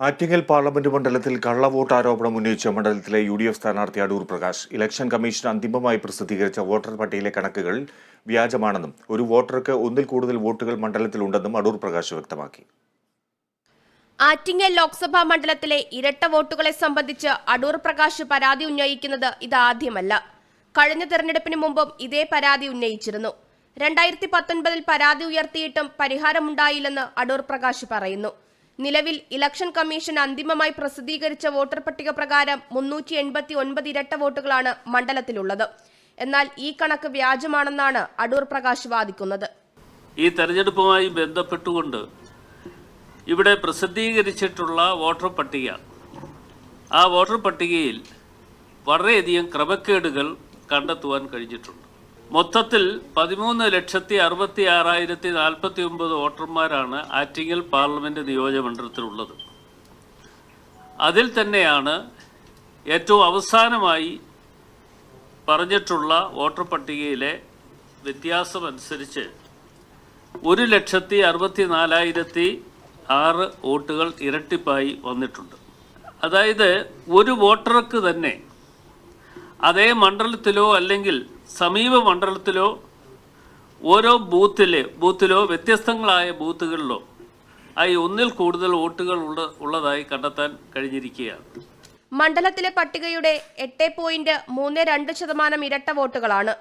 Attingal parliament മണ്ഡലത്തിൽ കള്ളവോട്ട് ആരോപണം ഉന്നയിച്ച മണ്ഡലത്തിലെ UDF സ്ഥാനാർത്ഥി അടൂർ പ്രകാശ് ഇലക്ഷൻ കമ്മീഷൻ അന്തിമമായി പ്രസിദ്ധീകരിച്ച വോട്ടർ പട്ടികയിലെ കണക്കുകൾ വ്യാജമാണെന്നും ഒരു വോട്ടർക്ക് ഒന്നിൽ കൂടുതൽ വോട്ടുകൾ മണ്ഡലത്തിലുണ്ടെന്നും അടൂർ പ്രകാശ് വ്യക്തമാക്കി. ആറ്റിങ്ങൽ ലോക്സഭാ മണ്ഡലത്തിലെ ഇരട്ട വോട്ടുകളെ സംബന്ധിച്ച് അടൂർ പ്രകാശ് പരാതി ഉന്നയിക്കുന്നത് ഇതാദ്യമല്ല. കഴിഞ്ഞ തെരഞ്ഞെടുപ്പിന് മുമ്പും ഇതേ പരാതി ഉന്നയിച്ചിരുന്നു. 2019 പരാതി ഉയർത്തിയിട്ടും പരിഹാരമുണ്ടായില്ലെന്ന് അടൂർ പ്രകാശ് പറയുന്നു. നിലവിൽ ഇലക്ഷൻ കമ്മീഷൻ അന്തിമമായി പ്രസിദ്ധീകരിച്ച വോട്ടർ പട്ടിക പ്രകാരം 389 ഇരട്ട വോട്ടുകളാണ് മണ്ഡലത്തിലുള്ളത്. എന്നാൽ ഈ കണക്ക് വ്യാജമാണെന്നാണ് അടൂർ പ്രകാശ് വാദിക്കുന്നത്. ഈ തെരഞ്ഞെടുപ്പുമായി ബന്ധപ്പെട്ടുകൊണ്ട് ഇവിടെ പ്രസിദ്ധീകരിച്ചിട്ടുള്ള വോട്ടർ പട്ടിക, ആ വോട്ടർ പട്ടികയിൽ വളരെയധികം ക്രമക്കേടുകൾ കണ്ടെത്തുവാൻ കഴിഞ്ഞിട്ടുണ്ട്. മൊത്തത്തിൽ 13,66,049 വോട്ടർമാരാണ് ആറ്റിങ്ങൽ പാർലമെന്റ് നിയോജകമണ്ഡലത്തിലുള്ളത്. അതിൽ തന്നെയാണ് ഏറ്റവും അവസാനമായി പറഞ്ഞിട്ടുള്ള വോട്ടർ പട്ടികയിലെ വ്യത്യാസമനുസരിച്ച് 1,64,006 വോട്ടുകൾ ഇരട്ടിപ്പായി വന്നിട്ടുണ്ട്. അതായത് ഒരു വോട്ടർക്ക് തന്നെ അതേ മണ്ഡലത്തിലോ അല്ലെങ്കിൽ സമീപ മണ്ഡലത്തിലോ ഓരോ ബൂത്തിലോ വ്യത്യസ്തങ്ങളായ ബൂത്തുകളിലോ ആയി ഒന്നിൽ കൂടുതൽ വോട്ടുകൾ ഉള്ളതായി കണ്ടെത്താൻ കഴിഞ്ഞിരിക്കുകയാണ്. മണ്ഡലത്തിലെ പട്ടികയുടെ 8.32% ഇരട്ട വോട്ടുകളാണ്.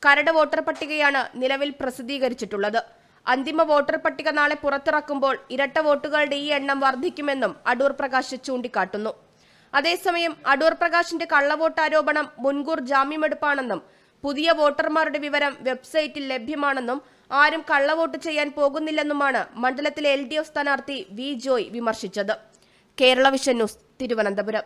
കരട് വോട്ടർ പട്ടികയാണ് നിലവിൽ പ്രസിദ്ധീകരിച്ചിട്ടുള്ളത്. അന്തിമ വോട്ടർ പട്ടിക നാളെ പുറത്തിറക്കുമ്പോൾ ഇരട്ട വോട്ടുകളുടെ ഈ എണ്ണം വർദ്ധിക്കുമെന്നും അടൂർ പ്രകാശ് ചൂണ്ടിക്കാട്ടുന്നു. അതേസമയം അടൂർ പ്രകാശിന്റെ കള്ളവോട്ട് ആരോപണം മുൻകൂർ ജാമ്യമെടുപ്പാണെന്നും പുതിയ വോട്ടർമാരുടെ വിവരം വെബ്സൈറ്റിൽ ലഭ്യമാണെന്നും ആരും കള്ളവോട്ട് ചെയ്യാൻ പോകുന്നില്ലെന്നുമാണ് മണ്ഡലത്തിലെ LDF സ്ഥാനാർത്ഥി V. ജോയ് വിമർശിച്ചത്. Kerala vision news, Thiruvananthapuram.